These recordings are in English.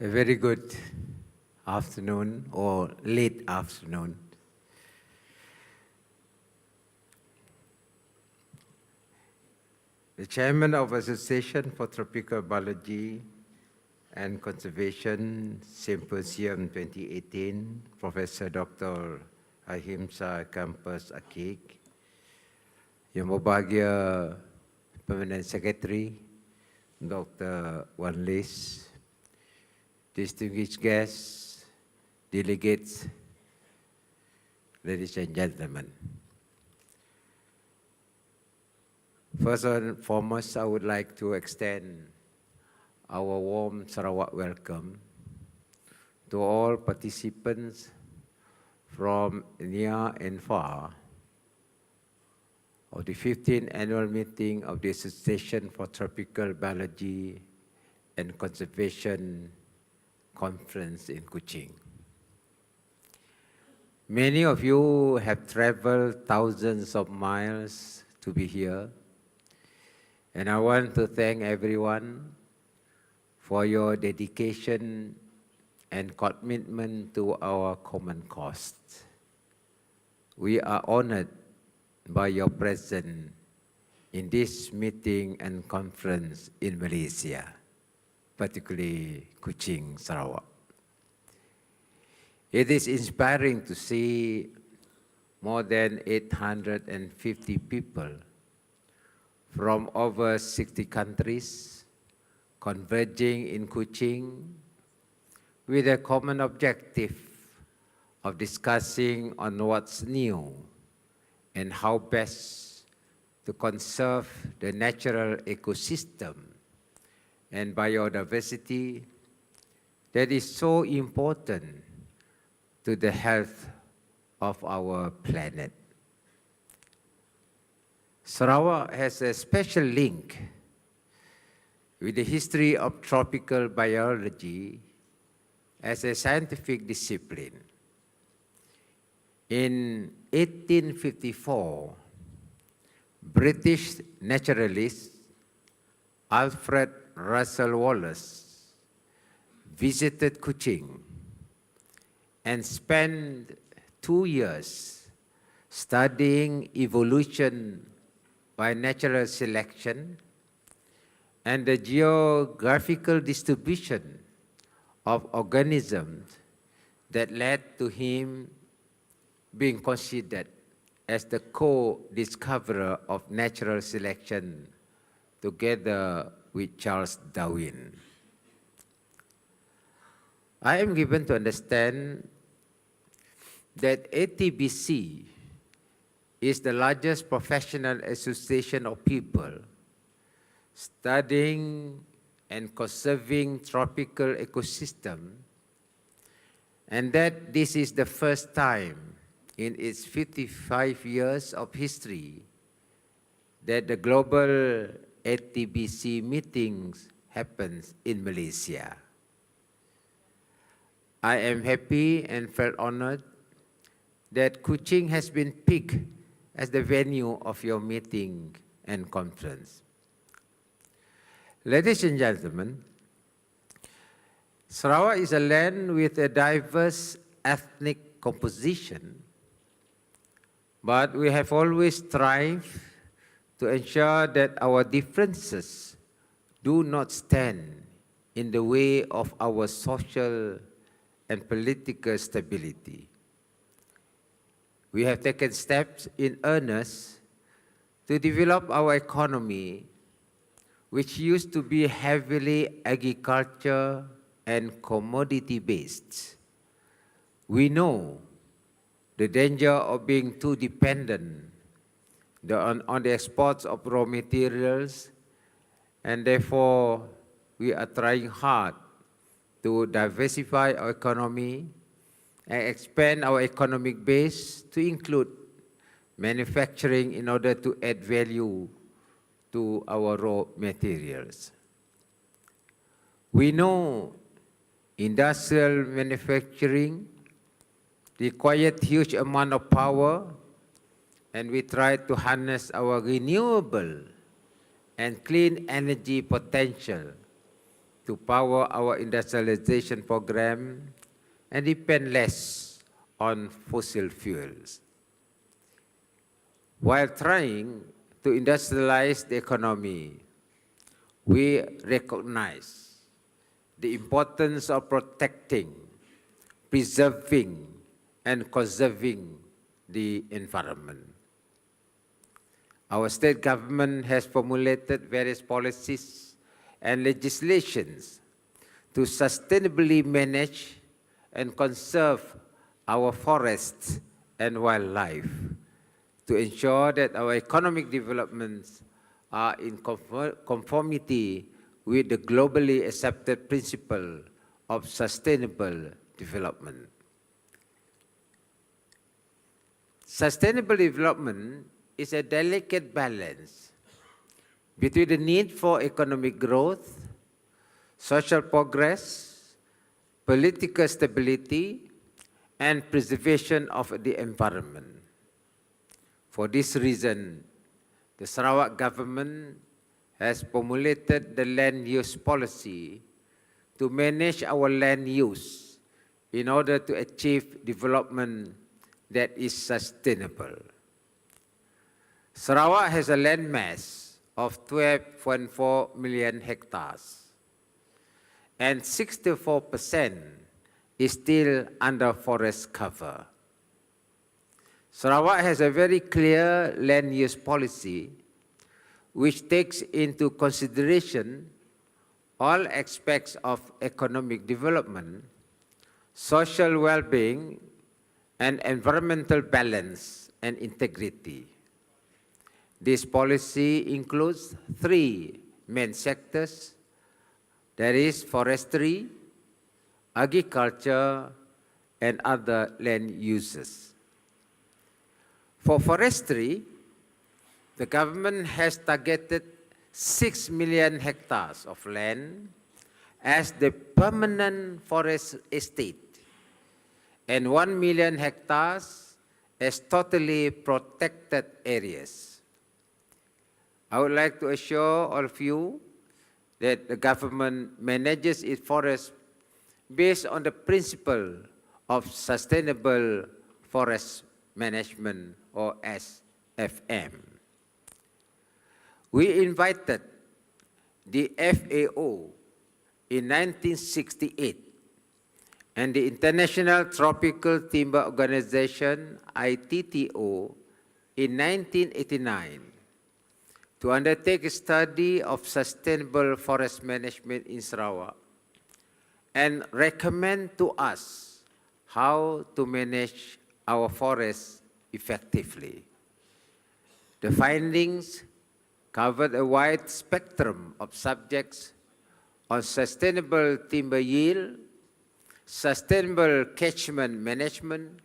A very good afternoon or late afternoon. The Chairman of Association for Tropical Biology and Conservation Symposium 2018, Professor Dr. Ahimsa Campus Akik, Yang Berbahagia Permanent Secretary, Dr. Wan Lis, distinguished guests, delegates, ladies and gentlemen. First and foremost, I would like to extend our warm Sarawak welcome to all participants from near and far of the 15th annual meeting of the Association for Tropical Biology and Conservation Conference in Kuching. Many of you have traveled thousands of miles to be here, and I want to thank everyone for your dedication and commitment to our common cause. We are honored by your presence in this meeting and conference in Malaysia, particularly Kuching, Sarawak. It is inspiring to see more than 850 people from over 60 countries converging in Kuching with a common objective of discussing on what's new and how best to conserve the natural ecosystem and biodiversity that is so important to the health of our planet. Sarawak has a special link with the history of tropical biology as a scientific discipline. In 1854, British naturalist Alfred Russel Wallace visited Kuching and spent 2 years studying evolution by natural selection and the geographical distribution of organisms that led to him being considered as the co-discoverer of natural selection together with Charles Darwin. I am given to understand that ATBC is the largest professional association of people studying and conserving tropical ecosystem, and that this is the first time in its 55 years of history that the global ATBC meetings happens in Malaysia. I am happy and felt honored that Kuching has been picked as the venue of your meeting and conference. Ladies and gentlemen, Sarawak is a land with a diverse ethnic composition, but we have always strived to ensure that our differences do not stand in the way of our social and political stability. We have taken steps in earnest to develop our economy, which used to be heavily agriculture and commodity-based. We know the danger of being too dependent on the exports of raw materials, and therefore we are trying hard to diversify our economy and expand our economic base to include manufacturing in order to add value to our raw materials. We know industrial manufacturing required huge amount of power, and we try to harness our renewable and clean energy potential to power our industrialization program and depend less on fossil fuels. While trying to industrialize the economy, we recognize the importance of protecting, preserving, and conserving the environment. Our state government has formulated various policies and legislations to sustainably manage and conserve our forests and wildlife, to ensure that our economic developments are in conformity with the globally accepted principle of sustainable development. Sustainable development is a delicate balance between the need for economic growth, social progress, political stability, and preservation of the environment. For this reason, the Sarawak government has formulated the land use policy to manage our land use in order to achieve development that is sustainable. Sarawak has a land mass of 12.4 million hectares, and 64% is still under forest cover. Sarawak has a very clear land use policy which takes into consideration all aspects of economic development, social well-being, and environmental balance and integrity. This policy includes three main sectors, that is forestry, agriculture, and other land uses. For forestry, the government has targeted 6 million hectares of land as the permanent forest estate and 1 million hectares as totally protected areas. I would like to assure all of you that the government manages its forests based on the principle of sustainable forest management, or SFM. We invited the FAO in 1968 and the International Tropical Timber Organization, ITTO, in 1989 to undertake a study of sustainable forest management in Sarawak and recommend to us how to manage our forests effectively. The findings covered a wide spectrum of subjects on sustainable timber yield, sustainable catchment management,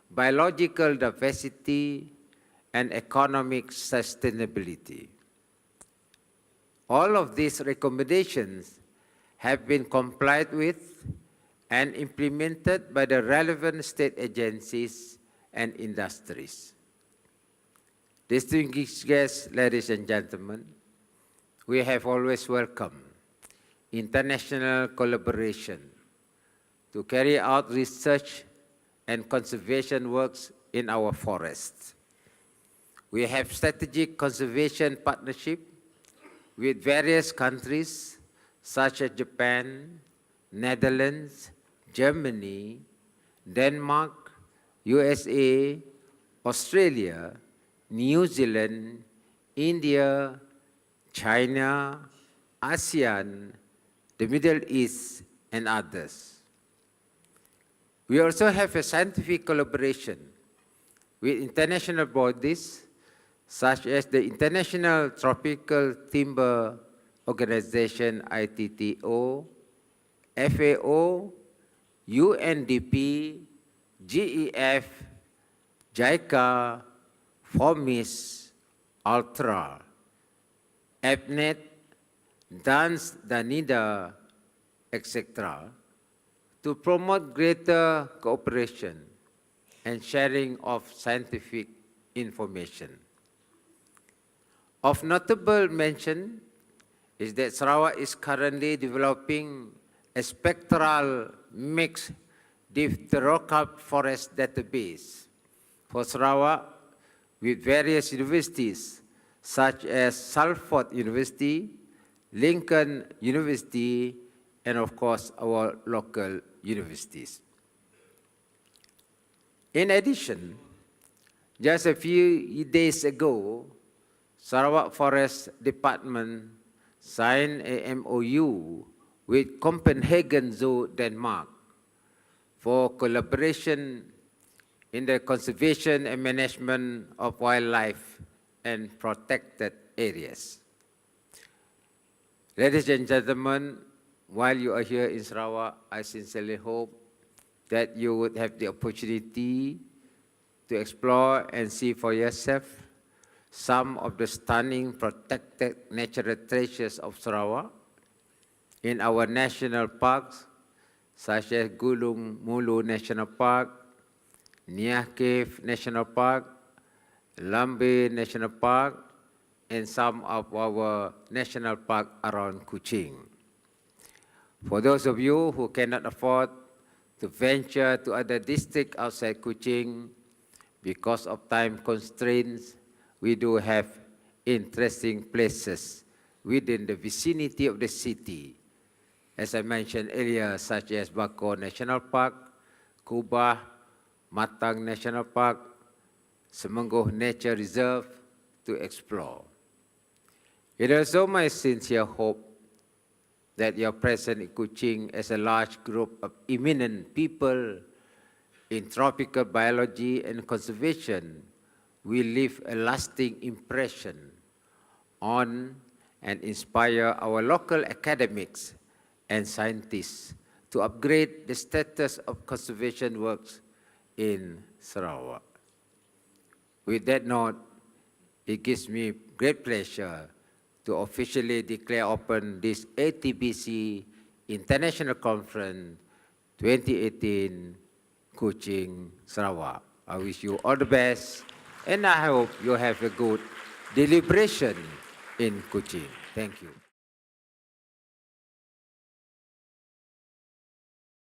biological diversity, and economic sustainability. All of these recommendations have been complied with and implemented by the relevant state agencies and industries. Distinguished guests, ladies and gentlemen, we have always welcomed international collaboration to carry out research and conservation works in our forests. We have strategic conservation partnership with various countries such as Japan, Netherlands, Germany, Denmark, USA, Australia, New Zealand, India, China, ASEAN, the Middle East, and others. We also have a scientific collaboration with international bodies such as the International Tropical Timber Organization, ITTO, FAO, UNDP, GEF, JICA, FOMIS, ULTRA, EPNET, DANS, DANIDA, etc., to promote greater cooperation and sharing of scientific information. Of notable mention is that Sarawak is currently developing a spectral mixed dipterocarp forest database for Sarawak with various universities such as Salford University, Lincoln University, and of course our local universities. In addition, just a few days ago, Sarawak Forest Department signed a MOU with Copenhagen Zoo, Denmark, for collaboration in the conservation and management of wildlife and protected areas. Ladies and gentlemen, while you are here in Sarawak, I sincerely hope that you would have the opportunity to explore and see for yourself some of the stunning protected natural treasures of Sarawak in our national parks, such as Gulung Mulu National Park, Niah Cave National Park, Lambe National Park, and some of our national parks around Kuching. For those of you who cannot afford to venture to other districts outside Kuching, because of time constraints, we do have interesting places within the vicinity of the city, as I mentioned earlier, such as Bako National Park, Kubah, Matang National Park, Semenggong Nature Reserve to explore. It is also my sincere hope that your presence in Kuching as a large group of eminent people in tropical biology and conservation will leave a lasting impression on and inspire our local academics and scientists to upgrade the status of conservation works in Sarawak. With that note, it gives me great pleasure to officially declare open this ATBC International Conference 2018 Kuching, Sarawak. I wish you all the best, and I hope you have a good deliberation in Kuching. Thank you.